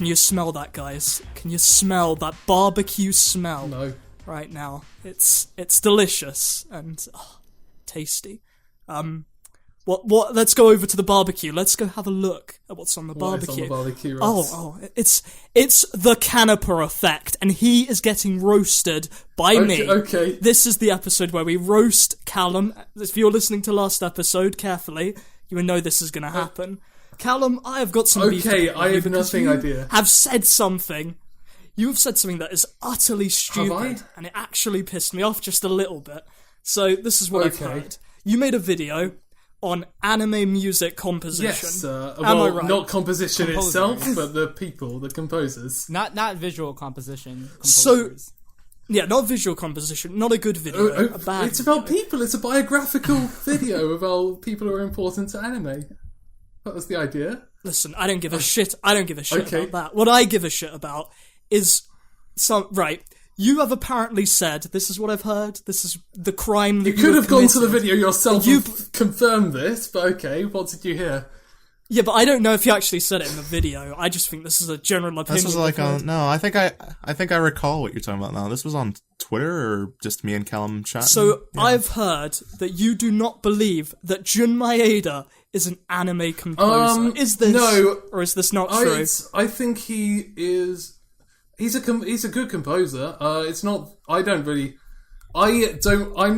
Can you smell that, guys? Can you smell that barbecue smell? No. Right now. It's delicious and tasty. Let's go over to the barbecue. Let's go have a look at what's on the barbecue. What is on the barbecue, Russ? It's the TheCanipaEffect, and he is getting roasted by me. Okay. This is the episode where we roast Callum. If you're listening to last episode carefully, you will know this is going to happen. Callum, I have got some beef. Okay, I have nothing idea. Have said something. You have said something that is utterly stupid, Have I? and it actually pissed me off just a little bit. So this is what I've heard. You made a video on anime music composition. Yes, Am I right? not composition itself, but the people, the composers. Not visual composition. So, yeah, not visual composition, not a good video, a bad It's about video. people, it's a biographical video about people who are important to anime. That was the idea. Listen, I don't give a shit. I don't give a shit Okay. about that. What I give a shit about is you have apparently said, this is what I've heard, this is the crime that You could have gone to the committed. video yourself and confirmed this, but okay, what did you hear? Yeah, but I don't know if you actually said it in the video. I just think this is a general opinion. This was like on... No, I think I recall what you're talking about now. This was on Twitter or just me and Callum chatting? So, Yeah. I've heard that you do not believe that Jun Maeda is an anime composer. Is this... No. Or is this not true? I think he is... He's a good composer. It's not... I'm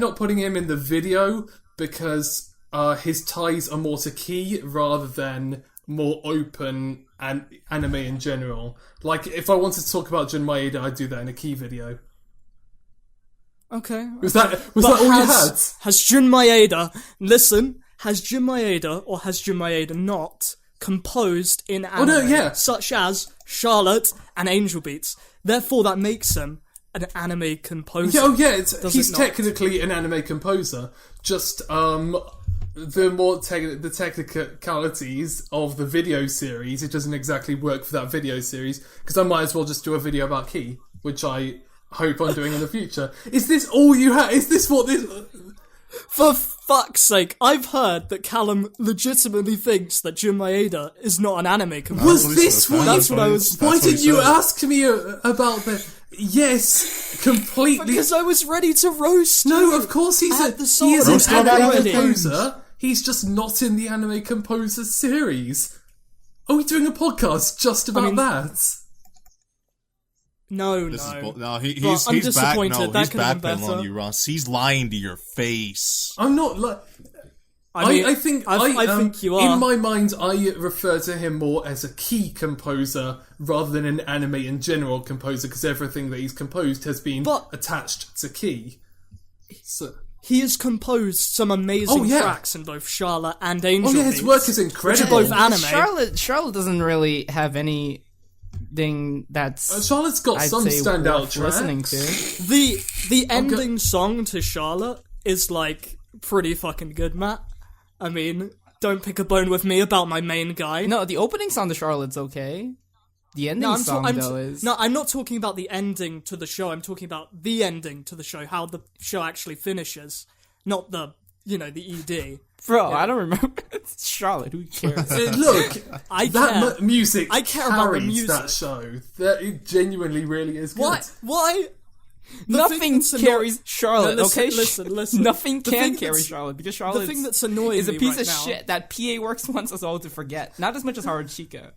not putting him in the video because his ties are more to key rather than more open and anime in general. Like, if I wanted to talk about Jun Maeda, I'd do that in a key video. Okay. Was that all you had? Has Jun Maeda... Listen, has Jun Maeda or has Jun Maeda not composed in anime, such as Charlotte and Angel Beats? Therefore, that makes him an anime composer. He's technically an anime composer. Just the technicalities of the video series, it doesn't exactly work for that video series, because I might as well just do a video about Key, which I hope I'm doing in the future. Is this all you have? Is this what this... For fuck's sake, I've heard that Callum legitimately thinks that Jun Maeda is not an anime composer. Was this what... That's what I was... Why did you ask me about the... Yes, completely... Because I was ready to roast No, you. of course he an is an anime already. composer. He's just not in the anime composer series. Are we doing a podcast just about that? No, This no. is no, he's I'm back. disappointed. No, That he's could have been backpedaling on better. you, Russ. He's lying to your face. I'm not like... I think you are. In my mind, I refer to him more as a key composer rather than an anime in general composer, because everything that he's composed has been attached to key. So... He has composed some amazing tracks in both Charlotte and Angel His Beats, work is incredible. which are both anime. Charlotte doesn't really have anything that's... Charlotte's got I'd some say standout worth tracks. listening to. The ending song to Charlotte is, like, pretty fucking good, Matt. I mean, don't pick a bone with me about my main guy. No, the opening song to Charlotte's okay. The ending song, is... No, I'm not talking about the ending to the show. I'm talking about the ending to the show, how the show actually finishes. Not the ED. Bro, I don't remember. It's Charlotte, who cares? Look, I care. Music I care about the carries music. that show. That it genuinely really is good. Why? Nothing carries Charlotte, No, listen, okay? listen. Nothing The can thing carry that's- Charlotte, because The Charlotte thing that's annoying is a me piece right of now, shit that PA Works wants us all to forget. Not as much as Haruchika.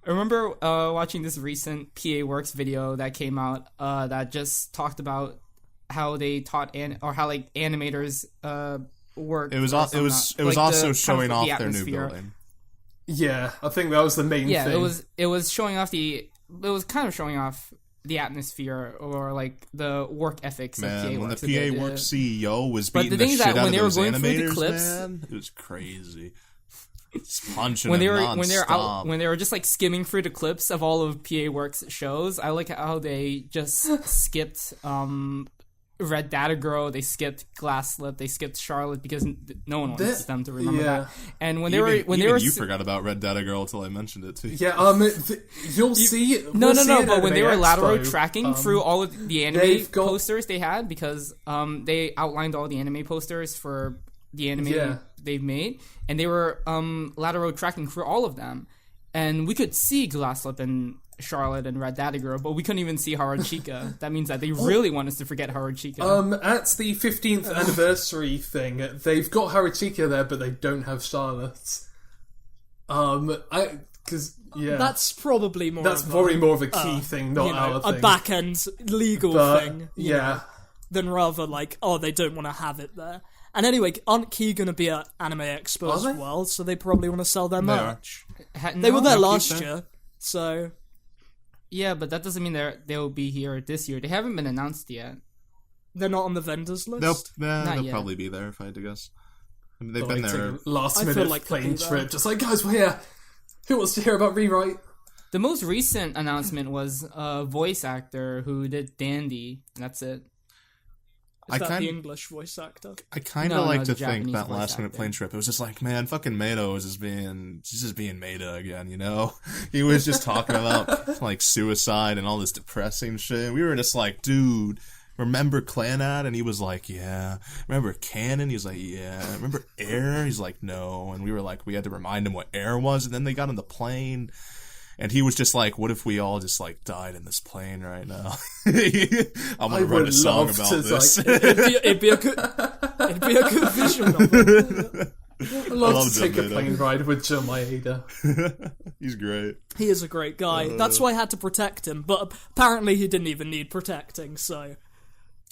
I remember watching this recent PA Works video that came out that just talked about how they taught how like animators work. It was also showing off their new atmosphere. building. Yeah, I think that was the main thing. Yeah, it was showing off it was kind of showing off the atmosphere or like the work ethics of PA Man, when Works. the PA Works CEO was But beating the the thing is shit that out when of they were those going through the animators, clips- man, it was crazy. Just punching when them they were just like skimming through the clips of all of PA Works shows, I like how they just skipped Red Data Girl, they skipped Glass Slip, they skipped Charlotte because no one wants them to remember that. And when you forgot about Red Data Girl until I mentioned it to you. Yeah, you'll see. No, we'll see it but at when they Anime were lateral Expo, tracking through all of the anime they've got- posters they had, because they outlined all the anime posters for the anime they've made, and they were lateral tracking through all of them. And we could see Glasslip and Charlotte and Red Daddy Girl, but we couldn't even see Haruchika. That means that they really want us to forget Haruchika. At the 15th anniversary thing, they've got Haruchika there, but they don't have Charlotte. That's probably more. That's probably more of a key thing, not our thing. A back end legal thing. Yeah. Than rather like, they don't want to have it there. And anyway, aren't Key going to be at Anime Expo as well? So they probably want to sell their merch. They were there last year, so. Yeah, but that doesn't mean they'll be here this year. They haven't been announced yet. They're not on the vendors list? They'll probably be there if I had to guess. I mean, they've been there. Last minute plane trip. Just like, guys, we're here. Who wants to hear about Rewrite? The most recent announcement was a voice actor who did Dandy, and that's it. Is that the English voice actor? I kind of like to think that last minute plane trip, it was just like, man, fucking Maeda was just being Maeda again, you know? He was just talking about, like, suicide and all this depressing shit. We were just like, dude, remember Clanad? And he was like, yeah. Remember Canon? He was like, yeah. Remember Air? He's like, no. And we were like, we had to remind him what Air was. And then they got on the plane. And he was just like, what if we all just, like, died in this plane right now? I'm going to write a song about this. Like, it'd be a good visual novel. I'd love to take a plane ride with Joe Maeda. He's great. He is a great guy. That's why I had to protect him. But apparently he didn't even need protecting, so...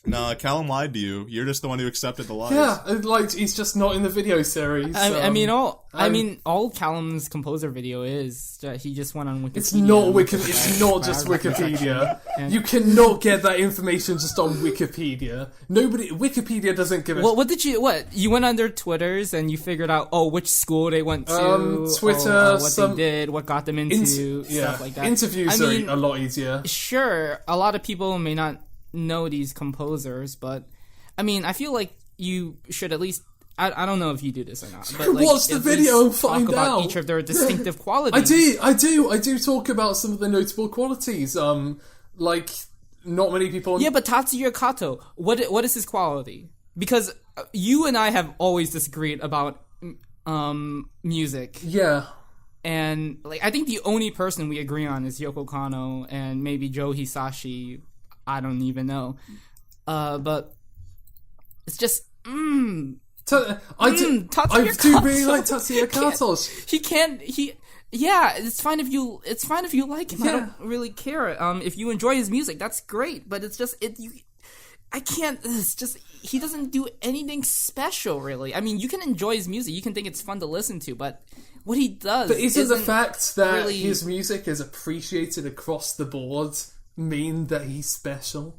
No, Callum lied to you. You're just the one who accepted the lies. Yeah, like he's just not in the video series. I mean, all Callum's composer video is he just went on Wikipedia. It's not just Wikipedia. You cannot get that information just on Wikipedia. Wikipedia doesn't give a. Well, you went on their Twitters and you figured out which school they went to, Twitter, what they did, what got them into stuff like that. Interviews are a lot easier. Sure, a lot of people may not know these composers, but I mean, I feel like you should at least. I don't know if you do this or not, but like, watch the video and find talk about out each of their distinctive qualities. I do talk about some of the notable qualities. Like not many people. Yeah, but Tatsuya Kato, what is his quality? Because you and I have always disagreed about music. Yeah. And like, I think the only person we agree on is Yoko Kanno and maybe Joe Hisashi. I don't even know. But it's just I do really like Tatsuya Kato. It's fine if you like him. Yeah. I don't really care. If you enjoy his music, that's great, but it's just I can't. It's just he doesn't do anything special, really. I mean, you can enjoy his music, you can think it's fun to listen to, but what he does. But isn't the fact that his music is appreciated across the board mean that he's special?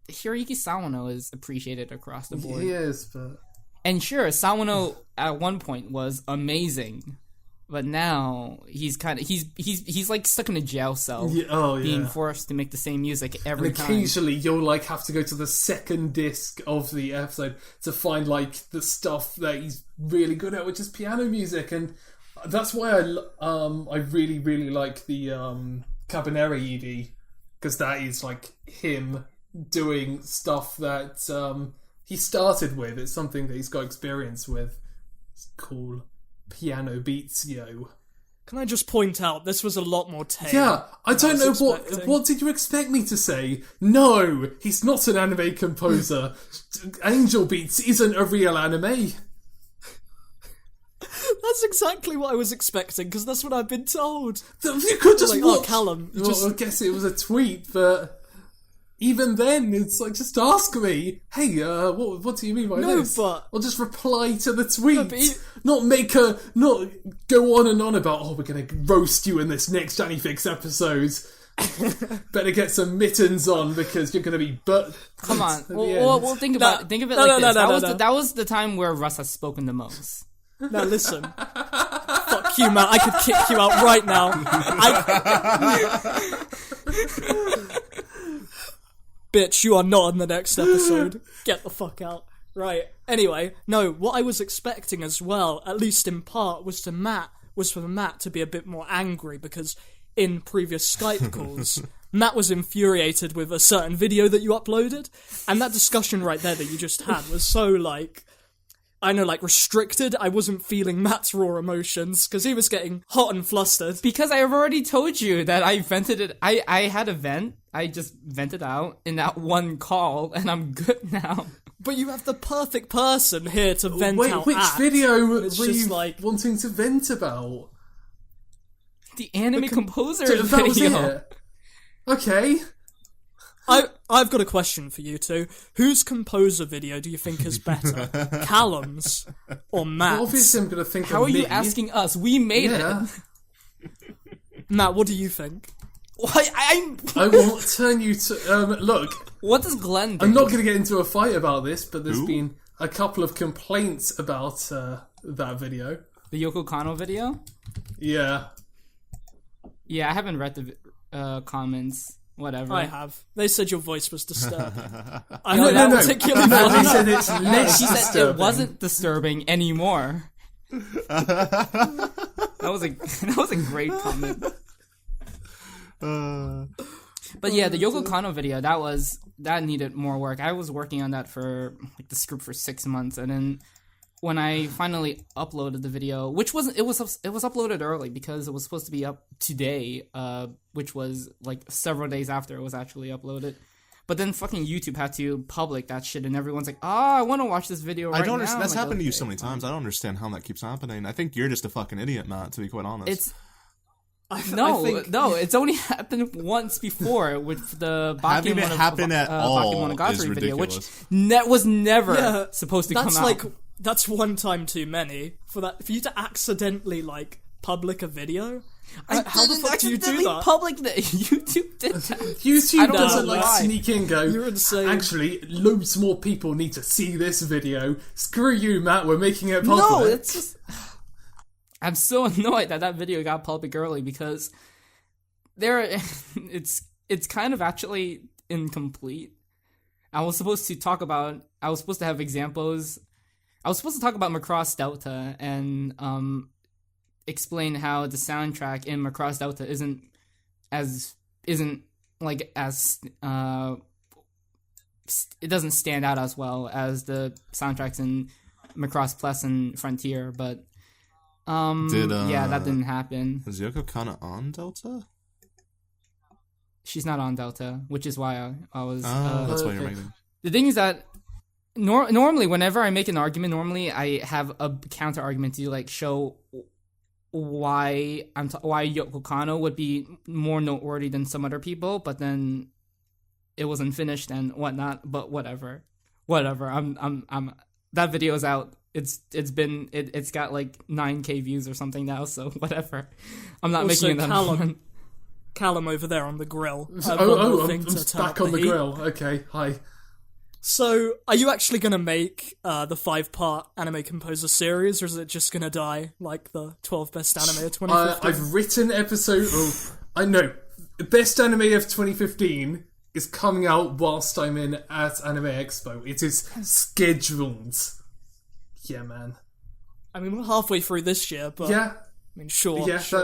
Hiroyuki Sawano is appreciated across the board. He is, but... And sure, Sawano at one point was amazing, but now he's kind of he's like stuck in a jail cell, being forced to make the same music every time. Occasionally, you'll like have to go to the second disc of the episode to find like the stuff that he's really good at, which is piano music, and that's why I really really like the Cabaneri ED, because that is like him doing stuff that he started with. It's something that he's got experience with. It's cool. Piano beats, yo. Can I just point out, this was a lot more tame. Yeah, I don't know what did you expect me to say? No, he's not an anime composer. Angel Beats isn't a real anime. That's exactly what I was expecting, because that's what I've been told. You could just watch... Callum. I guess it was a tweet, but... Even then, it's like, just ask me, hey, what do you mean by this? But... Or just reply to the tweet. Not go on and on about, we're going to roast you in this next AniFix episode. Better get some mittens on, because you're going to be Come on. Well, think of it like this. That was the time where Russ has spoken the most. Now listen. Fuck you, man. I could kick you out right now. Bitch, you are not in the next episode. Get the fuck out. Right. Anyway, no, what I was expecting as well, at least in part, was for Matt to be a bit more angry, because in previous Skype calls, Matt was infuriated with a certain video that you uploaded, and that discussion right there that you just had was so, like... I know, like, restricted. I wasn't feeling Matt's raw emotions, because he was getting hot and flustered. Because I have already told you that I vented it. I had a vent. I just vented out in that one call, and I'm good now. But you have the perfect person here to vent out which at. video were you like, wanting to vent about? The anime composer That was video. it? Okay. I've got a question for you two. Whose composer video do you think is better? Callum's or Matt's? Well, obviously I'm going to think How of are me. you asking us? We made it. Matt, what do you think? I will turn you to... look. What does Glen do? I'm not going to get into a fight about this, but there's been a couple of complaints about that video. The Yoko Kanno video? Yeah. Yeah, I haven't read the comments. Whatever. I have. They said your voice was disturbed. No. Particularly They said it's less She said disturbing. it wasn't disturbing anymore. That was a great comment. But yeah, the Yoko Kanno video, that needed more work. I was working on that for like the script for 6 months, and then when I finally uploaded the video, which wasn't, it was uploaded early because it was supposed to be up today, which was like several days after it was actually uploaded. But then fucking YouTube had to public that shit, and everyone's like, I want to watch this video right now. I don't understand. That's like, happened to you so many times. I don't understand how that keeps happening. I think you're just a fucking idiot, Matt, to be quite honest. No, it's only happened once before with the Having it happen at all Bakemonogatari is video, which ridiculous. was never supposed to come out. That's one time too many for you to accidentally like public a video. How the fuck do you do that? Public that YouTube did that. YouTube doesn't why. like sneak in and go, You're insane. actually, loads more people need to see this video. Screw you, Matt, we're making it public. No, it's just... I'm so annoyed that video got public early because it's kind of actually incomplete. I was supposed to have examples. I was supposed to talk about Macross Delta and explain how the soundtrack in Macross Delta isn't it doesn't stand out as well as the soundtracks in Macross Plus and Frontier, but that didn't happen. Is Yoko Kanno on Delta? She's not on Delta, which is why I was... that's why you're making... The thing is that normally, whenever I make an argument, I have a counter argument to like show why why Yoko Kanno would be more noteworthy than some other people, but then it wasn't finished and whatnot. But whatever. I'm that video's out. It's got like 9K views or something now. So whatever. I'm not Also, making another one. Callum over there on the grill. I'm back on the grill. Okay, hi. So, are you actually going to make the 5-part anime composer series, or is it just going to die like the 12 best anime of 2015? I've written episode... I know. Best anime of 2015 is coming out whilst I'm at Anime Expo. It is scheduled. Yeah, man. I mean, we're halfway through this year, but... Yeah. I mean, sure. Yeah, sure.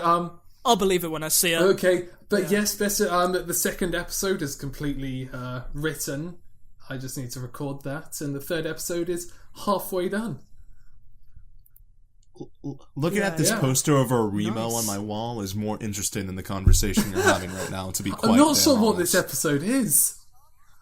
I'll believe it when I see it. Okay, but yes, best, the second episode is completely written. I just need to record that, and the third episode is halfway done. Looking at this poster of a Remo on my wall is more interesting than the conversation you're having right now, to be quite I'm not sure honest. what this episode is.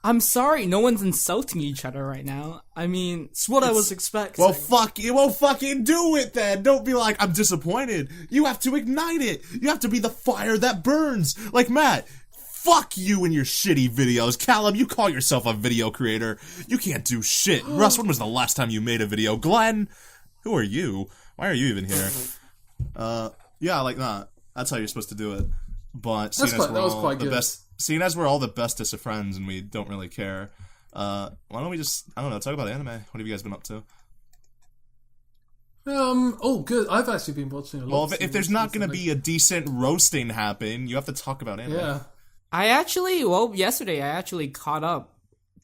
I'm sorry, no one's insulting each other right now. I mean... It's what I was expecting. Well, fuck you. Well, fucking do it then. Don't be like, I'm disappointed. You have to ignite it. You have to be the fire that burns. Like Matt. Fuck you and your shitty videos. Callum, you call yourself a video creator. You can't do shit. Russ, when was the last time you made a video? Glen, who are you? Why are you even here? Yeah, like that. That's how you're supposed to do it. But seeing as we're all the bestest of friends and we don't really care, why don't we just, I don't know, talk about anime? What have you guys been up to? Good. I've actually been watching a lot. Well, if there's not going to be a decent roasting happen, you have to talk about anime. Yeah. Yesterday I actually caught up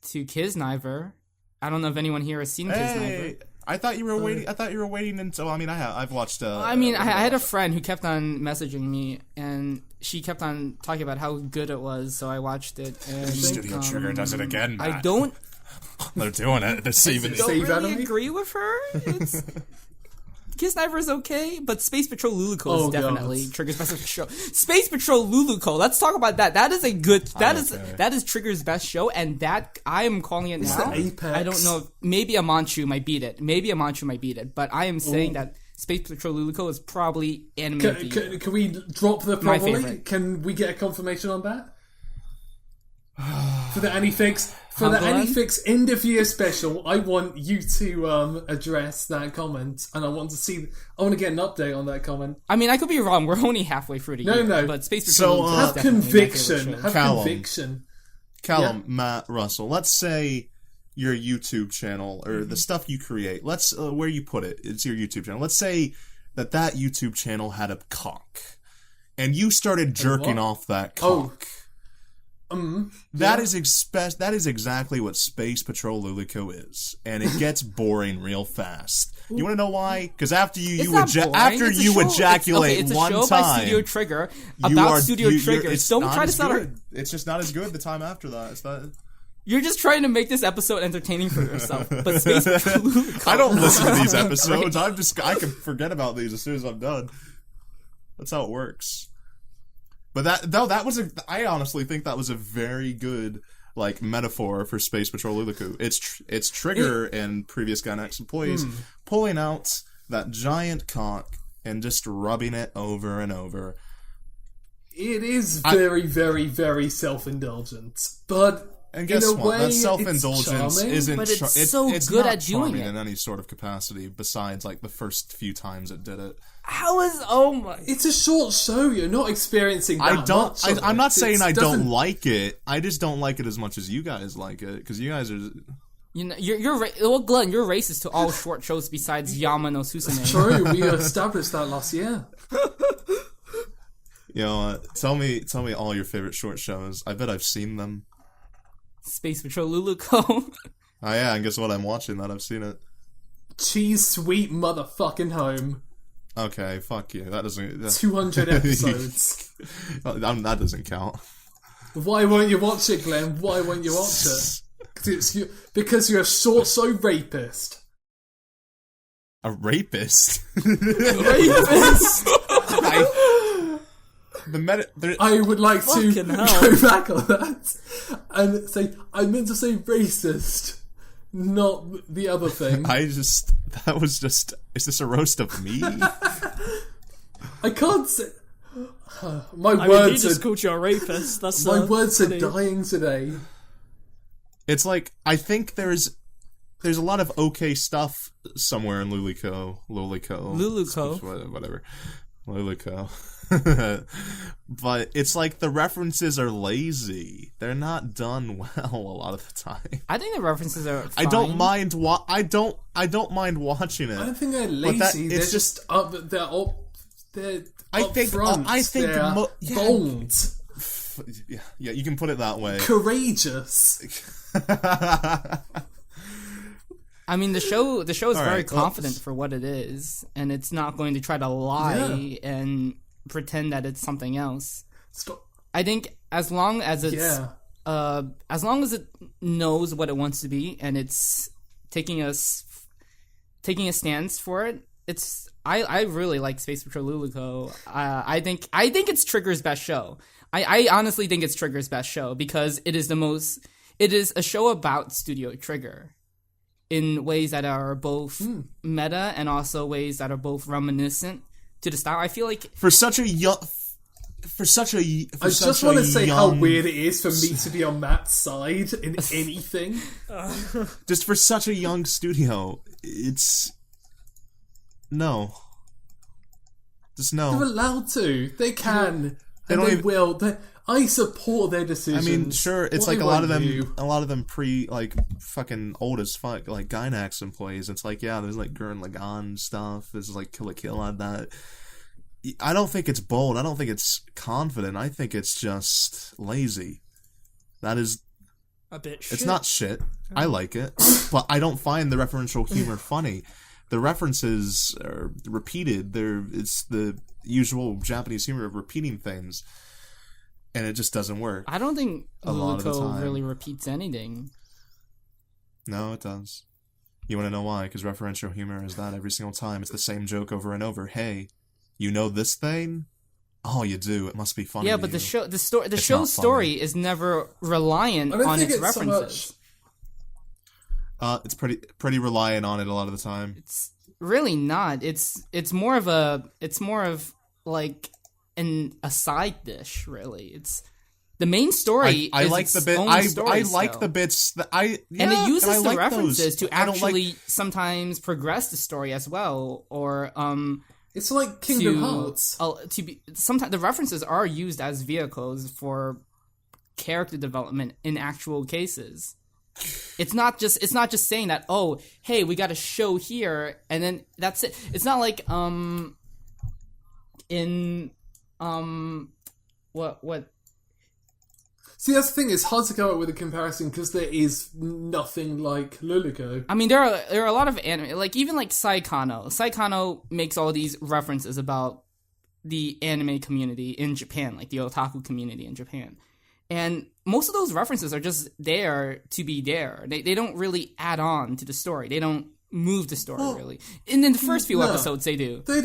to Kisniver. I don't know if anyone here has seen Kisniver. I thought you were waiting. I thought you were waiting until. I mean, I've watched. I had a friend who kept on messaging me, and she kept on talking about how good it was. So I watched it. And, Studio Trigger does it again, Matt. I don't They're doing it. They're saving it. I don't really agree with her. Kiss Knifer is okay, but Space Patrol Luluco is definitely Trigger's best show. Space Patrol Luluco, let's talk about that. That is a good. That is Trigger's best show, and that I am calling it now. The apex. I don't know. Maybe Amanchu might beat it. But I am saying that Space Patrol Luluco is probably anime. Can we drop the probably? Can we get a confirmation on that? For the AniFix, AniFix end of year special, I want you to address that comment, and I want to get an update on that comment. I mean, I could be wrong. We're only halfway through the year. No. But Space Patrol have conviction. Callum, Matt, Russell. Let's say your YouTube channel or the stuff you create. Let's where you put it. It's your YouTube channel. Let's say that YouTube channel had a cock, and you started jerking off that cock. That is exactly what Space Patrol Luluco is, and it gets boring real fast. You want to know why? Because after you ejaculate one time, it's a show by Studio Trigger about Studio Trigger. Don't try to start. It's just not as good the time after that. It's not. You're just trying to make this episode entertaining for yourself. But Space Patrol Luluco. I don't listen to these episodes. I can forget about these as soon as I'm done. That's how it works. But I honestly think that was a very good metaphor for Space Patrol Luluco. It's Trigger and previous Gainax employees pulling out that giant cock and just rubbing it over and over. It is very, very, very self-indulgent, but and guess what? That self-indulgence isn't. But it's so good at doing it in any sort of capacity. Besides, the first few times it did it. It's a short show. You're not experiencing that much. I'm not saying I don't like it. I just don't like it as much as you guys like it because you guys are. You're Glen. You're racist to all short shows besides Yama no Susume. It's true. We established that last year. You know, tell me all your favorite short shows. I bet I've seen them. Space Patrol Luluco. Oh yeah, and guess what? I'm watching that. I've seen it. Cheese Sweet Motherfucking Home. Okay, fuck you. That doesn't... 200 episodes. That doesn't count. Why won't you watch it, Glen? Why won't you watch it? Because you're a short-so rapist. A rapist? Rapist? I would like to go back on that and say, I meant to say racist. Not the other thing. Is this a roast of me? I can't say... words just called you a rapist. My words are dying today. It's I think there's a lot of okay stuff somewhere in Luluco. Whatever. Luluco. But it's the references are lazy. They're not done well a lot of the time. I think the references are fine. I don't mind I don't mind watching it. I don't think they're lazy. They're just up. They're up. They're front. They're bold. Yeah, you can put it that way. Courageous. I mean, the show is very confident for what it is, and it's not going to try to lie and pretend that it's something else. I think as long as it knows what it wants to be and it's taking a stance for it, I really like Space Patrol Luluco. I think it's Trigger's best show. I honestly think it's Trigger's best show because it is a show about Studio Trigger in ways that are both meta and also ways that are both reminiscent to the style. I feel like I just want to say how weird it is for me to be on Matt's side in anything. Just for such a young studio, it's no. Just no. They're allowed to. They can. And they will. I support their decisions. I mean, sure, it's a lot of them fucking old as fuck, Gainax employees. It's there's Gurren Lagann stuff. There's Kill la Kill on that. I don't think it's bold. I don't think it's confident. I think it's just lazy. That is a bit shit. It's not shit. I like it, but I don't find the referential humor funny. The references are repeated. It's the usual Japanese humor of repeating things. And it just doesn't work. I don't think Luluco really repeats anything. No, it does. You want to know why? Because referential humor is that every single time. It's the same joke over and over. Hey, you know this thing? Oh, you do. It must be funny. Yeah, but the show's story is never reliant on its references. It's pretty reliant on it a lot of the time. It's really not. It's more of like a side dish, really. It's the main story. I is like its the bit. own I story like still. the bits that and it uses and the like references those. to actually sometimes progress the story as well, or It's like Kingdom Hearts. Sometimes the references are used as vehicles for character development in actual cases. It's not just saying that, oh, hey, we got a show here and then that's it. It's not like what See, that's the thing. It's hard to go up with a comparison because there is nothing like Luluko. I mean, there are a lot of anime, like even like Saikano. Saikano makes all these references about the anime community in Japan, like the otaku community in Japan. And most of those references are just there to be there. They don't really add on to the story. They don't move the story, really. In the first few episodes, they do. They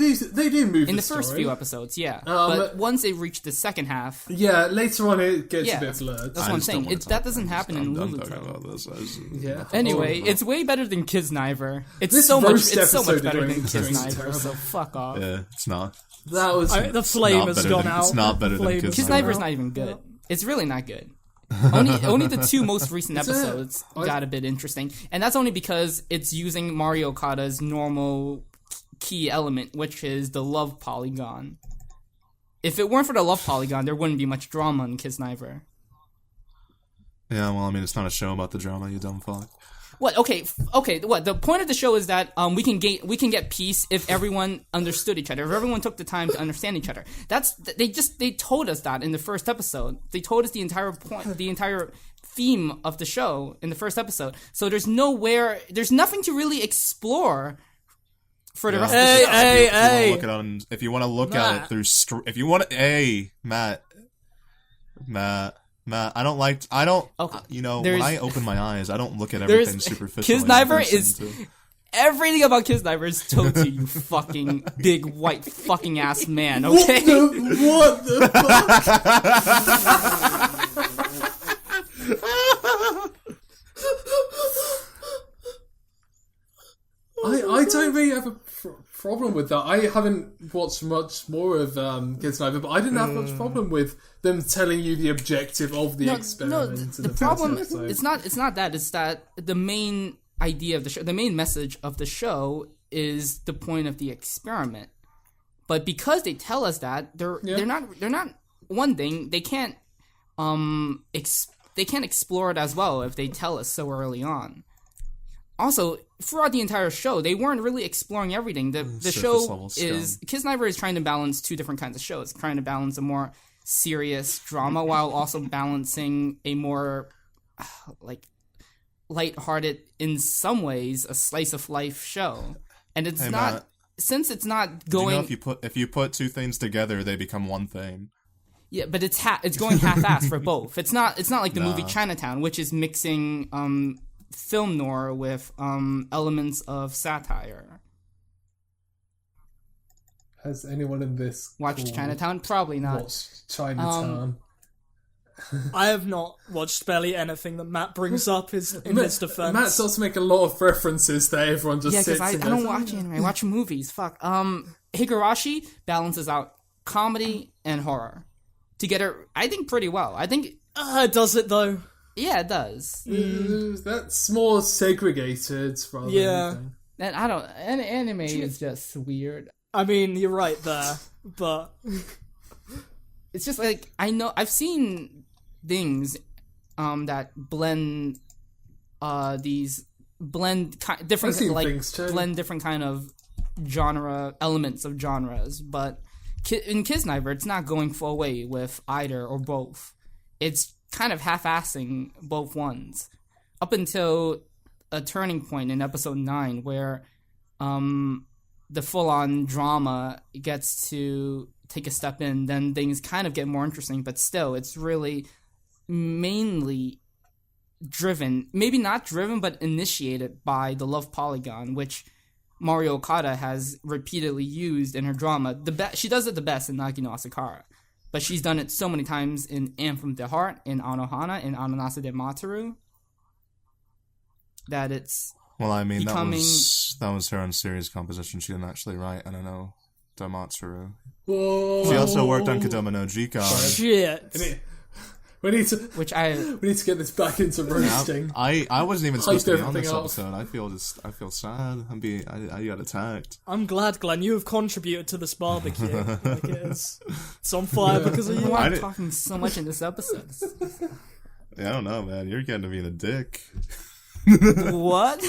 do move in the first story. few episodes, yeah. But once they reach the second half... Yeah, later on it gets a bit blurred. That's what I'm saying. That doesn't happen in Luluko. Yeah. Anyway, it's way better than Kiznaiver. It's so much better than Kiznaiver, so fuck off. Yeah, it's not. That was... the flame has gone out. It's not better than Kiznaiver's not even good. It's really not good. only the two most recent episodes got a bit interesting, and that's only because it's using Mario Okada's normal key element, which is the love polygon. If it weren't for the love polygon, there wouldn't be much drama in Kiznaiver. Yeah, well, I mean, it's not a show about the drama, you dumb fuck. What? Okay. What? The point of the show is that we can get peace if everyone understood each other. If everyone took the time to understand each other. They told us that in the first episode. They told us the entire theme of the show in the first episode. So there's nothing to really explore for the rest of the show. If you want to look at it through, if you want to, Matt. I don't, when I open my eyes, I don't look at everything superficially. Kiznaiver is... Everything about Kiznaiver is told to you, fucking big white fucking ass man, okay? What the I don't really have a problem with that. I haven't watched much more of Kiznaiver, but I didn't have much problem with them telling you the objective of the experiment. The problem it's not that. It's that the main idea of the show, the main message of the show, is the point of the experiment. But because they tell us that, they're not one thing. They can't explore it as well if they tell us so early on. Also, throughout the entire show, they weren't really exploring everything. The show is... Kiznaiver is trying to balance two different kinds of shows. Trying to balance a more serious drama while also balancing a more, lighthearted, in some ways, a slice-of-life show. And it's not... Matt, since it's not going... You know, if you put two things together, they become one thing. Yeah, but it's going half-assed for both. It's not like the movie Chinatown, which is mixing... film noir with elements of satire. Has anyone in this watched Chinatown? Probably not. Watched Chinatown. I have not watched barely anything that Matt brings up in his defense. Matt starts to make a lot of references that everyone just sits I don't watch anime. I watch movies. Fuck. Higurashi balances out comedy and horror together, I think, pretty well. I think... does it, though? Yeah, it does. That's more segregated rather than and I don't... Anime is just weird. I mean, you're right there, but... It's just like, I know... I've seen things that blend different kind of genre, elements of genres, but in Kiznaiver, it's not going full way with either or both. It's kind of half-assing both ones up until a turning point in episode 9 where the full-on drama gets to take a step in. Then things kind of get more interesting, but still it's really mainly driven, maybe not driven, but initiated by the love polygon, which Mario Okada has repeatedly used in her drama. She does it the best in Nagi no Asakara, but she's done it so many times in Anthem of the Heart, in Anohana, in Ananase de Mataru, that it's becoming... that was her own series composition. She didn't actually write, I don't know, Damatsuru. Whoa. She also worked on Kodomo no Jikan. Shit. We need to get this back into roasting. I wasn't even supposed to be on this episode. I feel sad. I got attacked. I'm glad, Glen, you have contributed to this barbecue. Like it's on fire because of you. Why am I talking so much in this episode? Yeah, I don't know, man. You're getting to being a dick. What?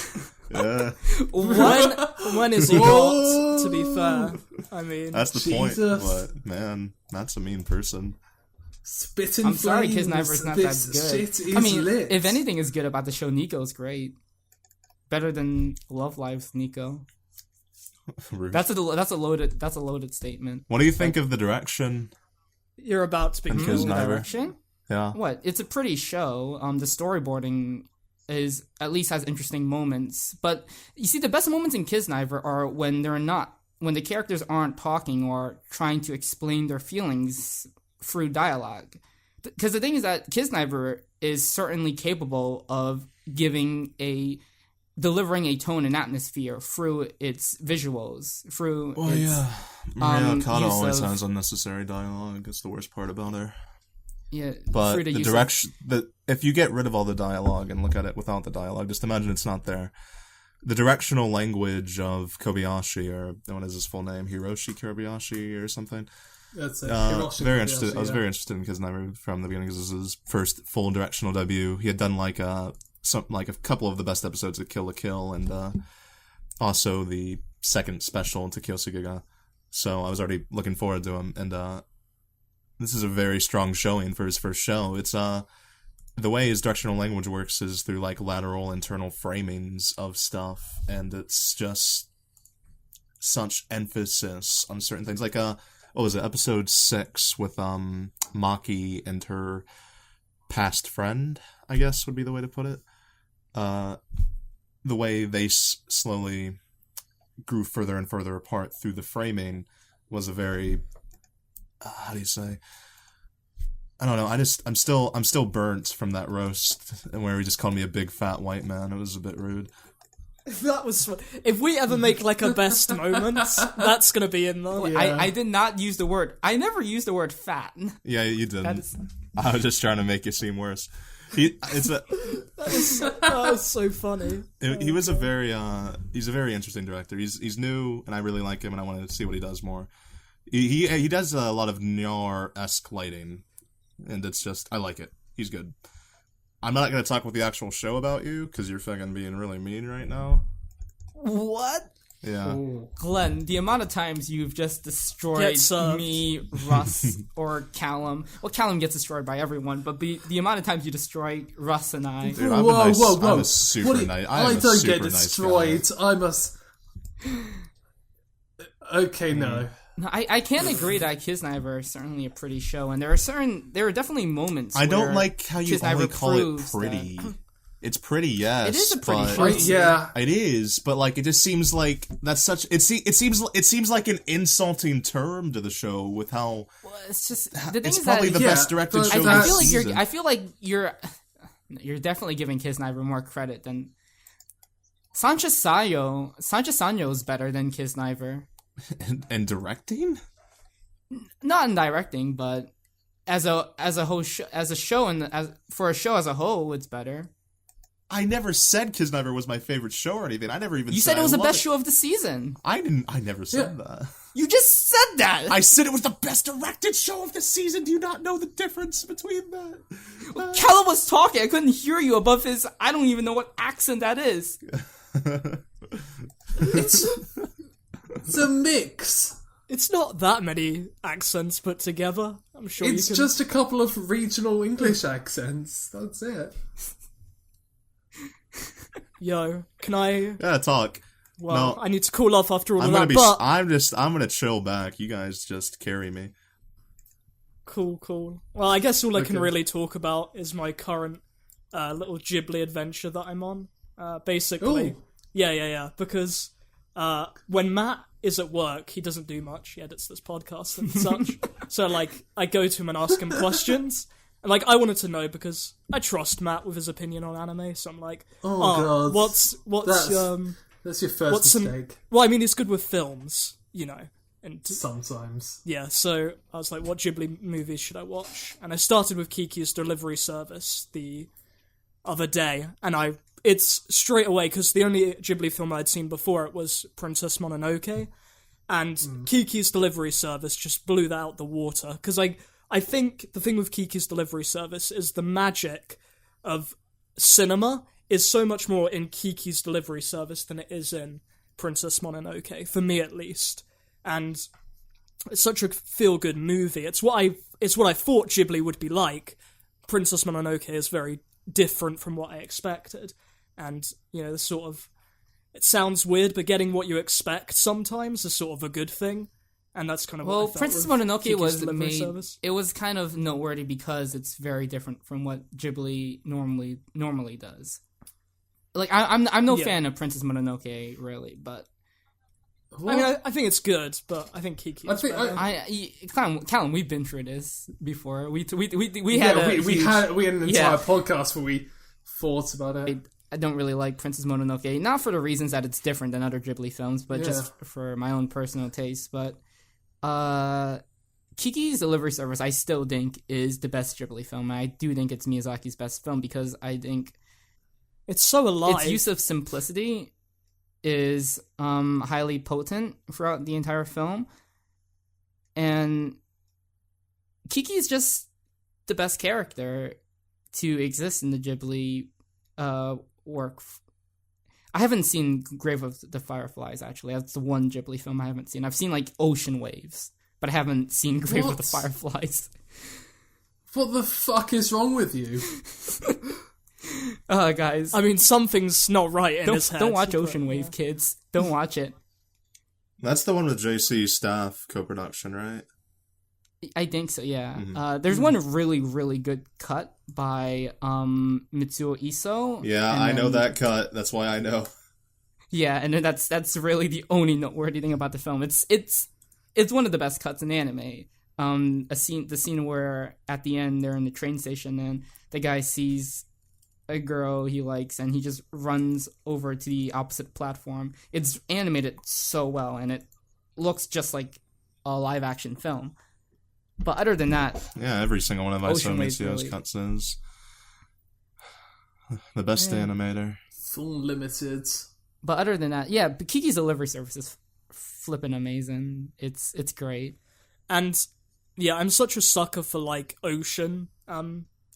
Yeah. When is he not, to be fair? I mean... That's the point, but, man, that's a mean person. Spitting I'm sorry, Kisniver's not that good. Shit is lit. If anything is good about the show, Nico's great. Better than Love Live's Nico. That's a loaded statement. What do you think of the direction? You're about to begin the direction? Yeah. What? It's a pretty show. The storyboarding is at least has interesting moments. But you see, the best moments in Kisniver are when the characters aren't talking or trying to explain their feelings through dialogue. Because the thing is that Kisniver is certainly capable of delivering a tone and atmosphere through its visuals, through Maria Okada always has unnecessary dialogue. It's the worst part about her. Yeah, but the direction, if you get rid of all the dialogue and look at it without the dialogue, just imagine it's not there. The directional language of Kobayashi, or what is his full name, Hiroshi Kobayashi or something. That's it. Very interested. I was very interested in Kisniver from the beginning because this was his first full directional debut. He had done a couple of the best episodes of Kill la Kill, and also the second special to Kyosugiga. So I was already looking forward to him, and this is a very strong showing for his first show. It's the way his directional language works is through lateral internal framings of stuff, and it's just such emphasis on certain things. What was it, episode 6 with Maki and her past friend, I guess would be the way to put it. The way they slowly grew further and further apart through the framing was a very, how do you say? I don't know. I'm still burnt from that roast, and where he just called me a big fat white man. It was a bit rude. If we ever make a best moments, that's gonna be in there. Yeah. I did not use the word. I never used the word fat. Yeah, you didn't. I was just trying to make you seem worse. That was so funny. He was a very he's a very interesting director. He's new, and I really like him, and I want to see what he does more. He does a lot of noir-esque lighting, and it's just, I like it. He's good. I'm not going to talk with the actual show about you, because you're fucking being really mean right now. What? Yeah. Ooh. Glen, the amount of times you've just destroyed me, Russ, or Callum. Well, Callum gets destroyed by everyone, but the amount of times you destroy Russ and I. Dude, whoa. I'm a super nice guy. I don't get destroyed. I must... Okay, no. No, I can't agree that Kisniver is certainly a pretty show, and there are definitely moments I don't like how you only call it pretty. It's pretty, yes. It is a pretty show. Yeah. It is, but it just seems like that's such it seems like an insulting term to the show with how it's just the thing it's is probably that, the best directed show I feel like you're definitely giving Kisniver more credit than Sancha Sanyo is better than Kisniver. And directing? Not in directing, but as a whole show and for a show as a whole, it's better. I never said Kisniver was my favorite show or anything. I never even said it was the best show of the season. I never said that. You just said that. I said it was the best directed show of the season. Do you not know the difference between that? Callum was talking. I couldn't hear you above his. I don't even know what accent that is. It's a mix. It's not that many accents put together. I'm sure it's just a couple of regional English accents. That's it. Yo, can I... Yeah, talk. Well, no, I need to cool off after all of that, but... I'm gonna chill back. You guys just carry me. Cool. Well, I guess all I can really talk about is my current little Ghibli adventure that I'm on. Basically, Ooh. yeah. Because when Matt is at work, he doesn't do much. He edits this podcast and such. So like, I go to him and ask him questions. And like, I wanted to know because I trust Matt with his opinion on anime. So I'm like, God, what's that's your first mistake. Well, I mean, it's good with films, you know. And sometimes. Yeah, so I was like, what Ghibli movies should I watch? And I started with Kiki's Delivery Service the other day, and it's straight away, because the only Ghibli film I'd seen before it was Princess Mononoke, and Kiki's Delivery Service just blew that out the water, because I think the thing with Kiki's Delivery Service is the magic of cinema is so much more in Kiki's Delivery Service than it is in Princess Mononoke, for me at least. And it's such a feel-good movie. It's what I thought Ghibli would be like. Princess Mononoke is very different from what I expected. And, you know, it sounds weird, but getting what you expect sometimes is sort of a good thing. And that's kind of what I felt Princess with Mononoke Kiki's was Delivery Service. It was kind of noteworthy because it's very different from what Ghibli normally does. Like, I'm no fan of Princess Mononoke, really, but... What? I mean, I think it's good, but I think Kiki is better. Callum, we've been through this before. We had an entire podcast where we thought about it. I don't really like Princess Mononoke, not for the reasons that it's different than other Ghibli films, but just for my own personal taste. But Kiki's Delivery Service, I still think, is the best Ghibli film. I do think it's Miyazaki's best film because I think it's so alive. Its use of simplicity is highly potent throughout the entire film, and Kiki is just the best character to exist in the Ghibli work. I haven't seen Grave of the Fireflies, actually. That's the one Ghibli film I haven't seen. I've seen like Ocean Waves, but I haven't seen Grave of the Fireflies. What the fuck is wrong with you? Guys. I mean, something's not right in his head. Don't watch Ocean Wave, kids. Don't watch it. That's the one with JC Staff co-production, right? I think so, yeah. Mm-hmm. There's one really, really good cut by Mitsuo Iso. Yeah, I know that cut. That's why I know. Yeah, and that's really the only noteworthy thing about the film. It's one of the best cuts in anime. The scene where at the end they're in the train station and the guy sees a girl he likes and he just runs over to the opposite platform. It's animated so well and it looks just like a live action film. But other than that, yeah, every single one of Mitsuo's cuts is the best animator. Full limited. But other than that, yeah, Kiki's Delivery Service is flipping amazing. It's great. And yeah, I'm such a sucker for like ocean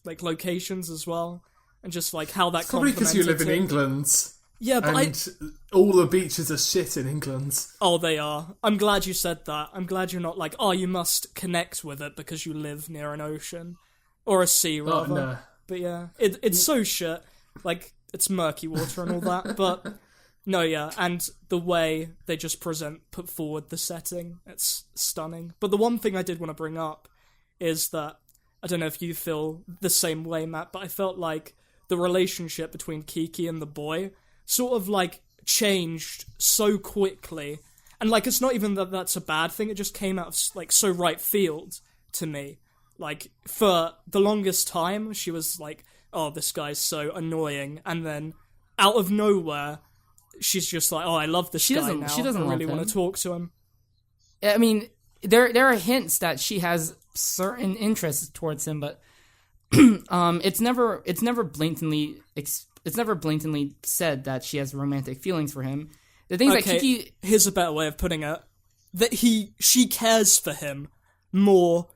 like locations as well. And just like how that probably because you live in England. Yeah, but all the beaches are shit in England. Oh, they are. I'm glad you said that. I'm glad you're not like, oh, you must connect with it because you live near an ocean. Or a sea, rather. Oh, no. But yeah, it's so shit. Like, it's murky water and all that. But, no, yeah. And the way they just put forward the setting, it's stunning. But the one thing I did want to bring up is that, I don't know if you feel the same way, Matt, but I felt like the relationship between Kiki and the boy sort of like changed so quickly, and like it's not even that that's a bad thing, it just came out of like so right field to me. Like for the longest time she was like, oh, this guy's so annoying, and then out of nowhere she's just like, oh, I love this guy now. She doesn't really want to talk to him. I mean, there are hints that she has certain interests towards him, but it's never blatantly said that she has romantic feelings for him. The thing is that Kiki... Here's a better way of putting it. That she cares for him more,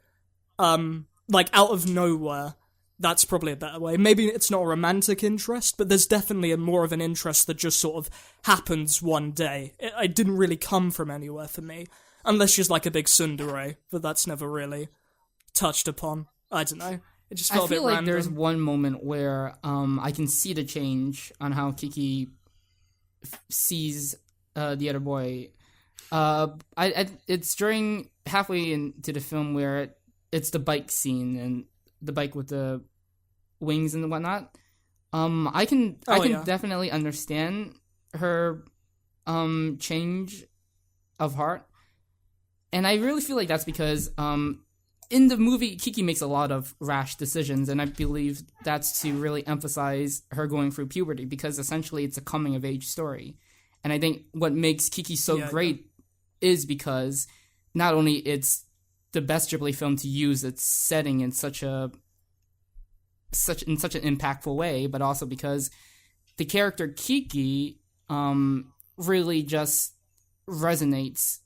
like out of nowhere. That's probably a better way. Maybe it's not a romantic interest, but there's definitely more of an interest that just sort of happens one day. It didn't really come from anywhere for me. Unless she's like a big tsundere, but that's never really touched upon. I don't know. It just felt a bit random. I feel like there's one moment where I can see the change on how Kiki sees the other boy. It's during halfway into the film where it's the bike scene and the bike with the wings and whatnot. I can definitely understand her change of heart, and I really feel like that's because in the movie Kiki makes a lot of rash decisions, and I believe that's to really emphasize her going through puberty, because essentially it's a coming of age story. And I think what makes Kiki so great is because not only it's the best Ghibli film to use its setting in such an impactful way, but also because the character Kiki really just resonates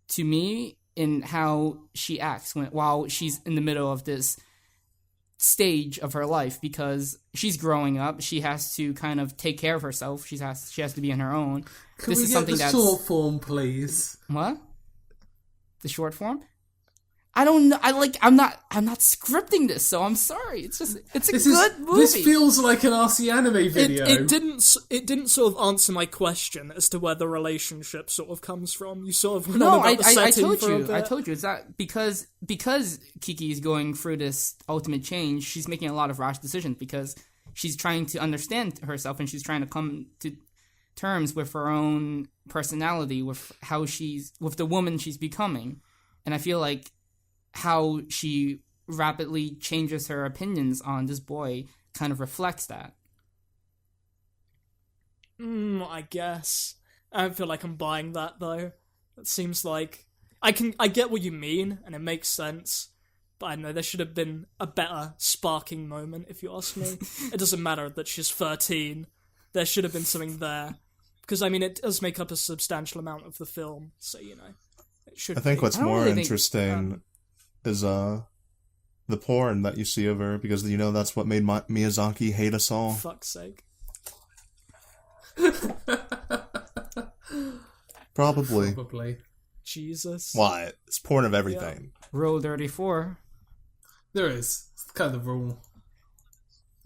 to me in how she acts while she's in the middle of this stage of her life, because she's growing up. She has to kind of take care of herself. She has to be on her own. Can we get the short form, please? What? The short form? I don't know. I'm not scripting this, so I'm sorry. It's a good movie. This feels like an RCanime video. It didn't sort of answer my question as to where the relationship sort of comes from. You sort of went on about the setting I told you. It's that because Kiki is going through this ultimate change. She's making a lot of rash decisions because she's trying to understand herself, and she's trying to come to terms with her own personality, with the woman she's becoming. And I feel like how she rapidly changes her opinions on this boy kind of reflects that. I guess. I don't feel like I'm buying that, though. It seems like... I get what you mean, and it makes sense, but I don't know, there should have been a better sparking moment, if you ask me. It doesn't matter that she's 13. There should have been something there. Because, I mean, it does make up a substantial amount of the film, so, it should I think what's more interesting is the porn that you see of her, because that's what made Miyazaki hate us all. Fuck's sake. Probably. Jesus. Why? It's porn of everything. Yeah. Rule 34. There is. It's kind of the rule.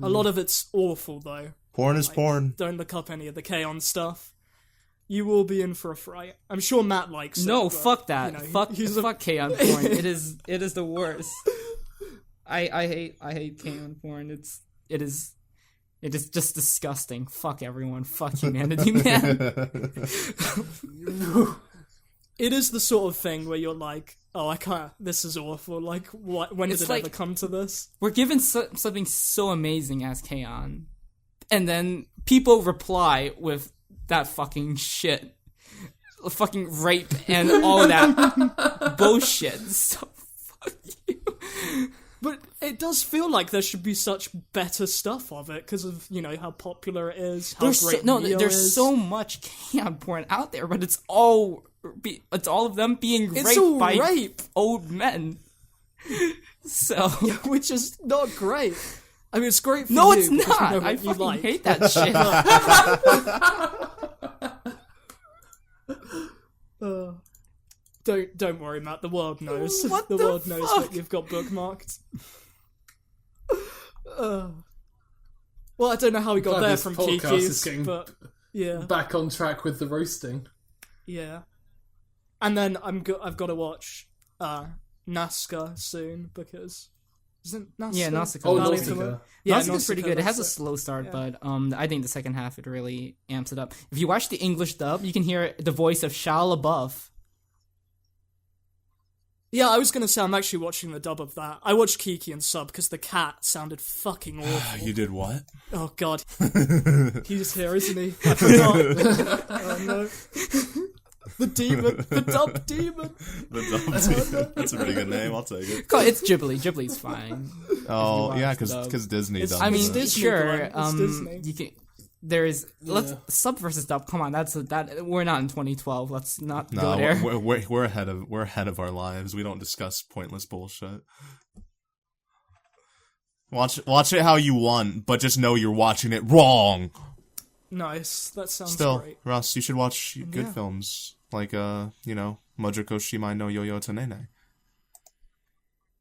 A lot of it's awful, though. Porn is porn. Don't look up any of the K-On! Stuff. You will be in for a fright. I'm sure Matt likes it. No, fuck that. Fuck K-On! Porn. It is the worst. I hate K-On! Porn. It is just disgusting. Fuck everyone. Fuck humanity, man. It is the sort of thing where you're like, oh, I can't. This is awful. Like, when did it ever come to this? We're given something so amazing as K-On!, and then people reply with that fucking shit, fucking rape and all that bullshit. So fuck you. But it does feel like there should be such better stuff of it because of how popular it is. How there's so much K-On! Porn out there, but it's all of them being raped by rape. Old men. So, which is not great. I mean, it's great for no, you. It's not. I fucking hate that shit. Don't worry, Matt. The world knows. What the world knows fuck? that you've got bookmarked. Well, I don't know how we got there from Kiki's, but yeah, back on track with the roasting. Yeah, and then I've got to watch Nazca soon because isn't Nazca? Yeah, Nazca. Nazca. Yeah, Nazca's pretty good. It has a slow start, but I think the second half it really amps it up. If you watch the English dub, you can hear the voice of Shia LaBeouf. Yeah, I was going to say I'm actually watching the dub of that. I watched Kiki and sub because the cat sounded fucking awful. You did what? Oh, God. He's here, isn't he? I forgot. Oh, no. The demon. The dub demon. The dub demon. That's a pretty good name. I'll take it. It's Ghibli. Ghibli's fine. Oh, yeah, because Disney does. I mean, Disney, sure. Disney. You can... Let's sub versus dub. Come on, we're not in 2012. Let's not go there. We're ahead of our lives. We don't discuss pointless bullshit. Watch it how you want, but just know you're watching it wrong. Nice. That sounds great. Russ, you should watch good films like Mojoko Shimai no Yo-Yo Tanene.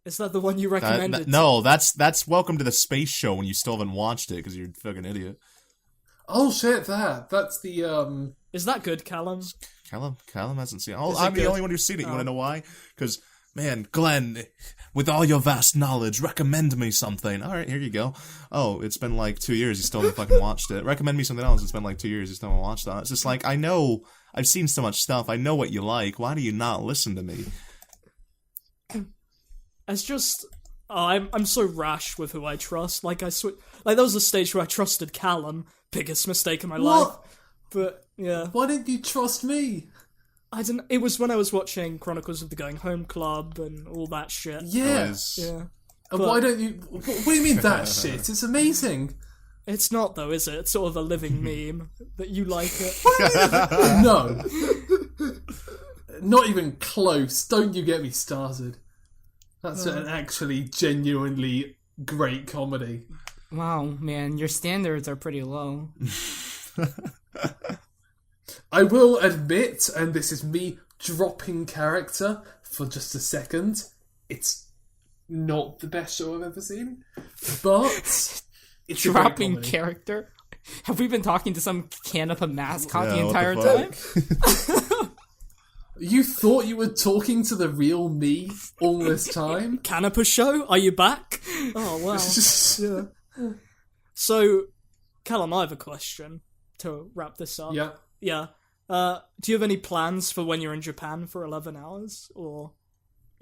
Is that the one you recommended? No, that's Welcome to the Space Show when you still haven't watched it because you're a fucking idiot. Oh shit! That's the Is that good, Callum? Callum hasn't seen it. I'm the only one who's seen it. You want to know why? Because man, Glen, with all your vast knowledge, recommend me something. All right, here you go. Oh, it's been like 2 years, you still haven't fucking watched it. Recommend me something else. It's been like 2 years, you still haven't watched that. It's just like, I know, I've seen so much stuff. I know what you like. Why do you not listen to me? It's just, I'm so rash with who I trust. Like there was a stage where I trusted Callum. Biggest mistake in my life. But yeah. Why didn't you trust me? I didn't. It was when I was watching Chronicles of the Going Home Club and all that shit. Yes. Yeah. And why don't you? What do you mean that shit? It's amazing. It's not though, is it? It's sort of a living meme that you like it. No. Not even close. Don't you get me started. That's an actually genuinely great comedy. Wow, man, your standards are pretty low. I will admit, and this is me dropping character for just a second, it's not the best show I've ever seen, but it's dropping character? Have we been talking to some Canipa mascot the entire time? You thought you were talking to the real me all this time? Canipa show? Are you back? Oh, wow. Yeah. So, Callum, I have a question to wrap this up. Yeah. Yeah. Do you have any plans for when you're in Japan for 11 hours, or...?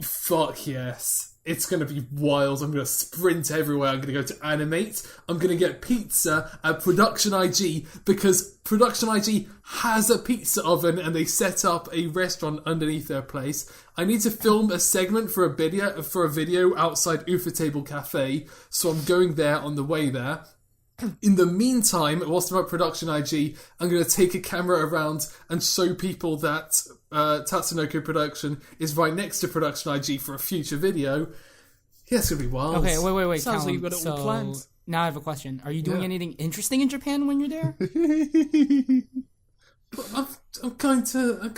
Fuck yes. It's gonna be wild. I'm gonna sprint everywhere. I'm gonna go to Animate. I'm gonna get pizza at Production IG because Production IG has a pizza oven and they set up a restaurant underneath their place. I need to film a segment for a video outside Ufotable Cafe, so I'm going there on the way there. In the meantime, whilst I'm at Production IG, I'm going to take a camera around and show people that Tatsunoko Production is right next to Production IG for a future video. Yeah, it's going to be wild. Okay, wait. Sounds Callum, like you've got it all planned. Now I have a question. Are you doing anything interesting in Japan when you're there? I'm going to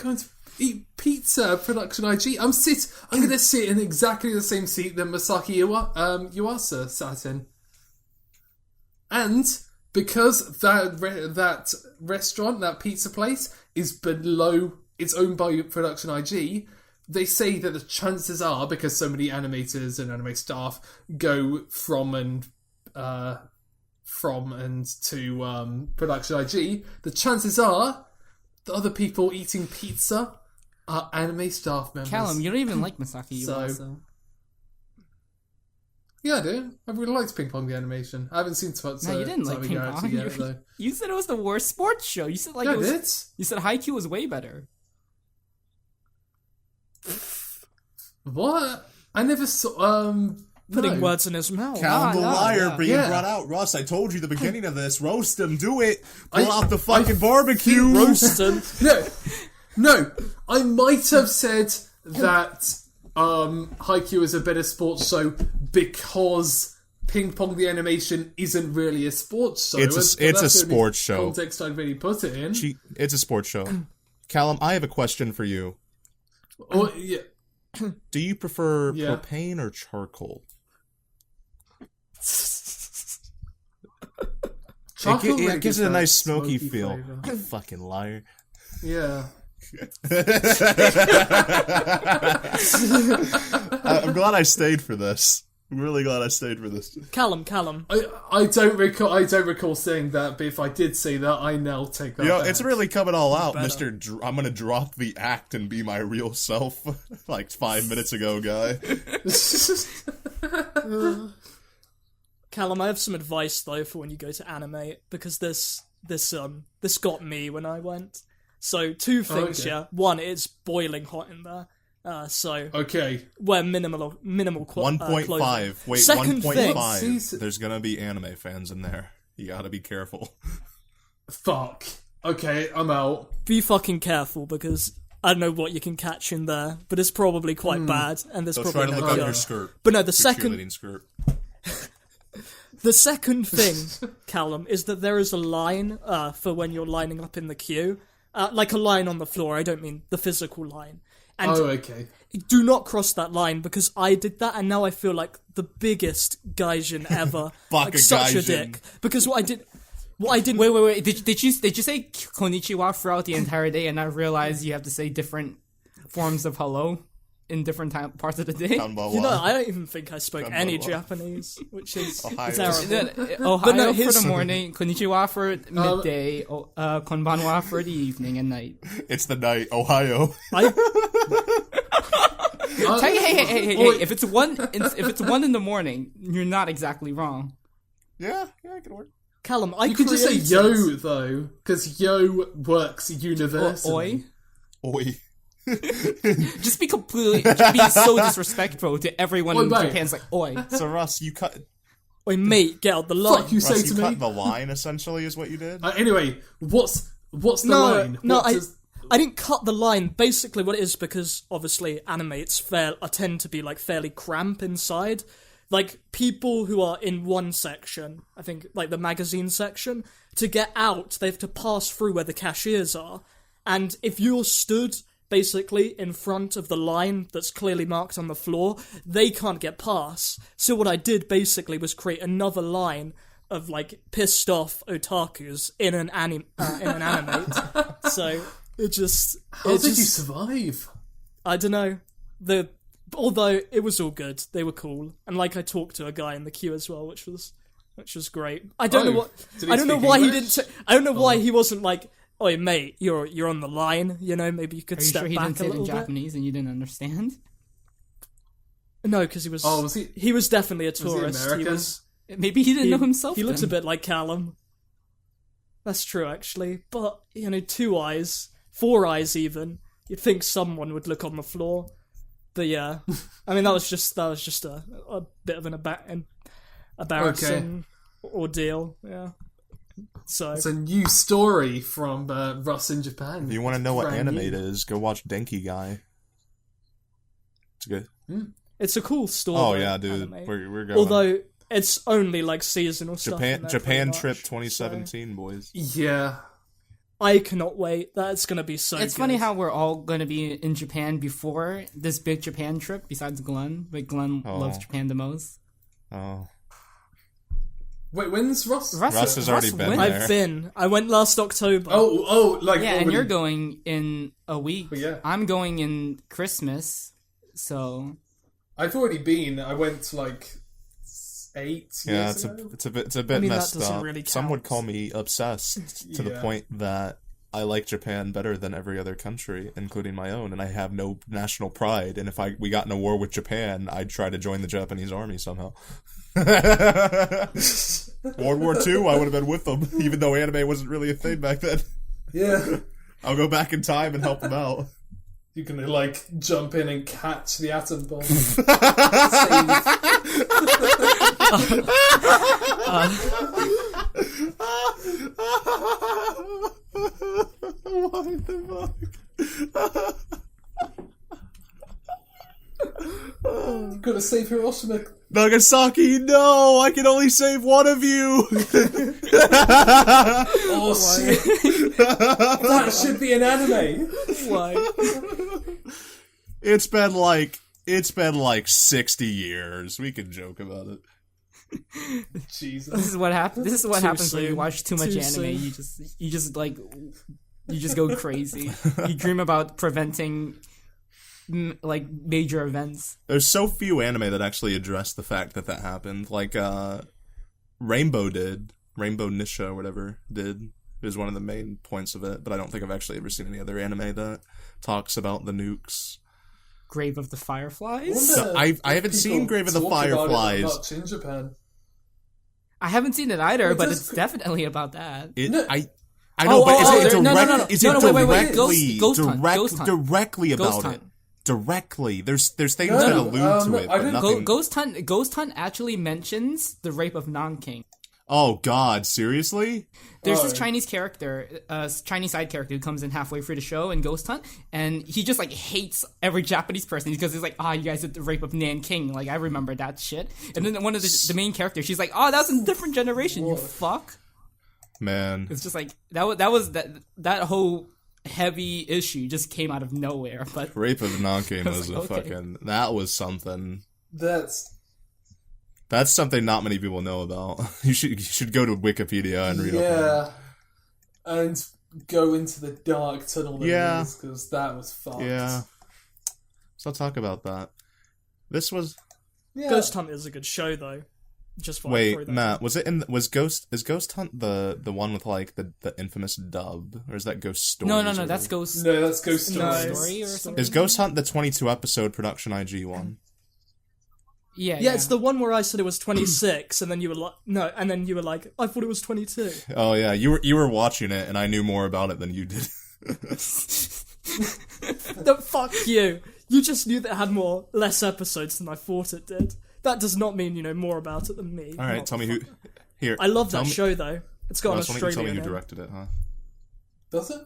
eat pizza at Production IG. I'm going to sit in exactly the same seat that Masaki Yuasa sat in. And because that restaurant, that pizza place, is below, it's owned by Production IG, they say that the chances are, because so many animators and anime staff go from and to Production IG, the chances are the other people eating pizza are anime staff members. Callum, you don't even like Masaki Yuasa. So, yeah, I do. I really liked Ping Pong the animation. I haven't seen No, you didn't like Ping Pong. Yet, though. You said it was the worst sports show. You said I did. You said Haikyuu was way better. What? I never saw. Putting words in his mouth. Callum the liar being brought out. Russ, I told you the beginning of this. Roast him. Do it. Pull out the fucking barbecue. Roast him. No. I might have said that Haikyuu is a better sports show because Ping Pong the animation isn't really a sports show. It's a sports show. Context I'd really put it in. It's a sports show. Callum, I have a question for you. Oh, yeah. Do you prefer propane or charcoal? Charcoal it gives it a nice smoky feel. Flavor. You fucking liar. Yeah. I'm glad I stayed for this. I'm really glad I stayed for this. Callum. I don't recall saying that, but if I did say that, I now take that back. It's really coming all out, Mr. I'm gonna drop the act and be my real self, like 5 minutes ago, guy. Callum, I have some advice though for when you go to Animate, because this got me when I went. So 2 things, okay. yeah. One, it's boiling hot in there. Okay. Wear minimal 1.5. Wait, 1.5. There's gonna be anime fans in there. You gotta be careful. Fuck. Okay, I'm out. Be fucking careful, because I don't know what you can catch in there, but it's probably quite bad, and there's probably try to look under your skirt. But no, the cheerleading skirt. The second thing, Callum, is that there is a line for when you're lining up in the queue. Like a line on the floor, I don't mean the physical line. And okay. Do not cross that line, because I did that, and now I feel like the biggest gaijin ever. Like such a dick. Because what I did... Wait. Did you say konnichiwa throughout the entire day and not realize you have to say different forms of hello? in different parts of the day. I don't even think I spoke any Japanese, which is terrible. Ohio for the morning, konnichiwa for midday, konbanwa for the evening and night. It's the night, Ohio. Hey! If it's 1 in the morning, you're not exactly wrong. Yeah, it could work. Callum, you could just say yo though, because yo works universally. Oi. Just be so disrespectful to everyone in Japan. It's like oi. So Russ, you cut. Oi, mate, get out the line. Fuck you Russ, say you to cut me. the line essentially is what you did. Anyway, what's the line? No, I didn't cut the line. Basically, what it is, because obviously animates tend to be like fairly cramped inside. Like people who are in one section, I think like the magazine section, to get out, they have to pass through where the cashiers are. And if you're stood basically in front of the line that's clearly marked on the floor, they can't get past. So what I did basically was create another line of like pissed off otakus in an animate. So it just how did you survive? I don't know. Although it was all good, they were cool, and like I talked to a guy in the queue as well, which was great. I don't know why he didn't. I don't know why he wasn't like, "Oi, mate, you're on the line." You know, maybe you could step back a little bit. Are you sure he didn't say it in Japanese and you didn't understand? No, because he was. Oh, was he? He was definitely a tourist. He was. Maybe he didn't know himself. He looks a bit like Callum. That's true, actually. But 2 eyes, 4 eyes, even. You'd think someone would look on the floor. But yeah, I mean that was just a bit of an embarrassing ordeal. Yeah. So it's a new story from Russ in Japan. If you want to know what anime it is, go watch Denki Guy. It's good. It's a cool story. Oh yeah, dude. We're going. Although it's only like seasonal stuff. Japan Trip 2017, boys. Yeah. I cannot wait. That's going to be so It's funny how we're all going to be in Japan before this big Japan trip, besides Glen. But Glen loves Japan the most. Oh. Wait, when's Russ? Russ has already been there. I've been. I went last October. And you're going in a week. Yeah. I'm going in Christmas, so... I've already been. I went like 8 years ago. It's a bit messed up. Really some would call me obsessed to the point that I like Japan better than every other country, including my own, and I have no national pride. And if we got in a war with Japan, I'd try to join the Japanese army somehow. World War II, I would have been with them, even though anime wasn't really a thing back then. Yeah. I'll go back in time and help them out. You can like jump in and catch the atom bomb. What the fuck? Gotta save Hiroshima. Nagasaki, no! I can only save one of you! Oh shit! That should be an anime! Why? It's been like 60 years. We can joke about it. Jesus. This is what happens. This is what happens soon. when you watch too much anime. Soon. You just go crazy. You dream about preventing like major events. There's so few anime that actually address the fact that happened. Like Rainbow Nisha or whatever did. It was one of the main points of it, but I don't think I've actually ever seen any other anime that talks about the nukes. Grave of the Fireflies? I haven't seen Grave of the Fireflies. Much in Japan. I haven't seen it either, but it's definitely about that. I know, but is it directly Ghost about Hunt. it? Directly. There's things that allude to it, but nothing. Ghost Hunt actually mentions the rape of Nanking. Oh God, seriously? There's this Chinese character, Chinese side character who comes in halfway through the show in Ghost Hunt, and he just like hates every Japanese person because he's like, you guys did the rape of Nanking, like I remember that shit. And then one of the main characters, she's like, that was a different generation, you fuck. Man, it's just like that whole heavy issue just came out of nowhere. But rape of Nanking was that was something. That's something not many people know about. You should go to Wikipedia and read up on it. And go into the dark tunnel because that was fucked. Yeah. I'll talk about that. This was... Yeah. Ghost Hunt is a good show, though. Wait, Matt, was Ghost Hunt the one with, like, the infamous dub? Or is that Ghost Story? No, that's Ghost... No, that's Ghost Story or something? Is Ghost Hunt the 22-episode production IG one? Yeah, it's the one where I said it was 26, and then you were like, no, and then you were like, I thought it was 22. Oh yeah, you were watching it, and I knew more about it than you did. No, fuck you. You just knew that it had less episodes than I thought it did. That does not mean you know more about it than me. All right, tell me who. Here, I love that show though. It's got an Australian. Tell me who directed it, huh? Does it?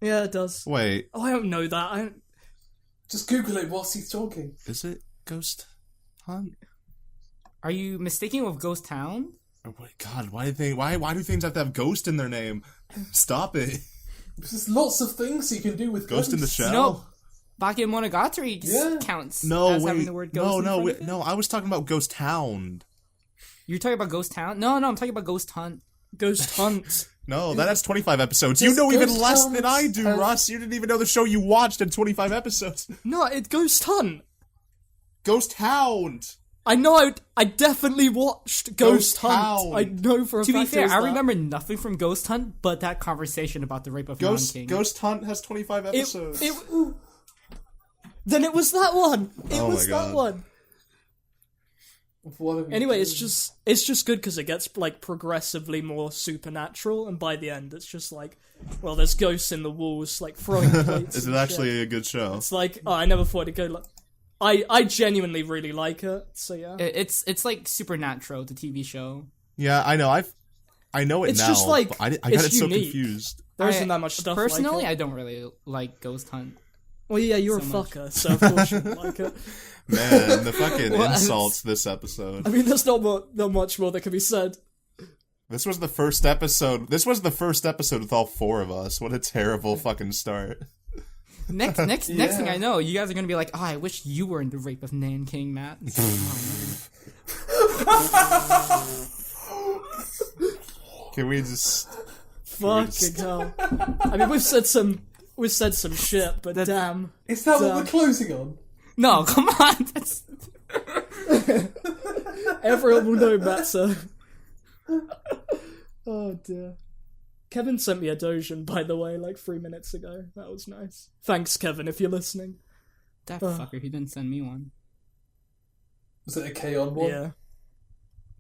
Yeah, it does. Wait. Oh, I don't know that. Just Google it whilst he's talking. Is it Ghost Hunt? Are you mistaking with Ghost Town? Oh my god! Why do things have to have ghost in their name? Stop it! There's lots of things you can do with Ghost in the Shell. No, Bakemonogatari counts. No, as wait, having the word ghost no. I was talking about Ghost Town. You're talking about Ghost Town? No, I'm talking about Ghost Hunt. Ghost Hunt. No, that has 25 episodes. You know even less than I do, Russ. You didn't even know the show you watched had 25 episodes. No, it's Ghost Hunt. Ghost Hound. I know. I definitely watched Ghost Hunt. I know for a fact. To be fair, I remember nothing from Ghost Hunt, but that conversation about the rape of Non-King. Ghost Hunt has 25 episodes. Then it was that one. It was that one. Anyway, it's just good because it gets like progressively more supernatural, and by the end, it's just like, well, there's ghosts in the walls, like throwing plates. Is it actually a good show? It's like, I never thought it'd go like. I genuinely really like it, so yeah. It's like Supernatural, the TV show. Yeah, I know. I know it it's now. Just like I got it so confused. There isn't that much stuff. Personally, like I don't really like Ghost Hunt. Well, yeah, you're a fucker, so of course you don't like it. Man, the fucking insults this episode. I mean, there's not much more that can be said. This was the first episode. This was the first episode with all four of us. What a terrible fucking start. Next thing I know, you guys are gonna be like, "Oh, I wish you were in the rape of Nanking, Matt." Can we just? Fucking hell! I mean, we've said some shit, but damn. Is that what we're closing on? No, come on. Everyone will know Matt's Oh dear. Kevin sent me a Dojin, by the way, like 3 minutes ago. That was nice. Thanks, Kevin, if you're listening. That fucker, he didn't send me one. Was it a K-On one? Yeah.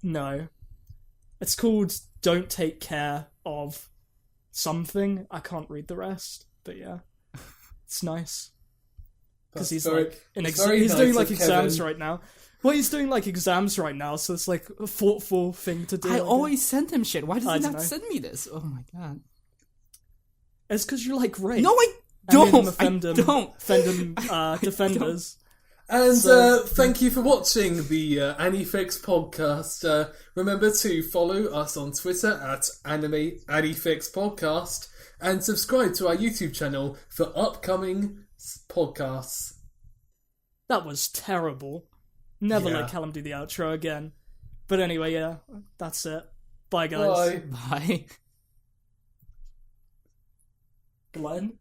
No. It's called Don't Take Care of Something. I can't read the rest, but yeah. It's nice. Because he's doing like exams Kevin. right now. Well, he's doing like exams right now, so it's like a thoughtful thing to do. I always send him shit. Why does he not send me this? Oh my god. It's because you like rape. No, I don't. Defenders. And thank you for watching the AniFix podcast. Remember to follow us on Twitter at AniFix Podcast and subscribe to our YouTube channel for upcoming podcasts. That was terrible. Never let Callum do the outro again. But anyway, yeah, that's it. Bye, guys. Bye. Bye. Glen?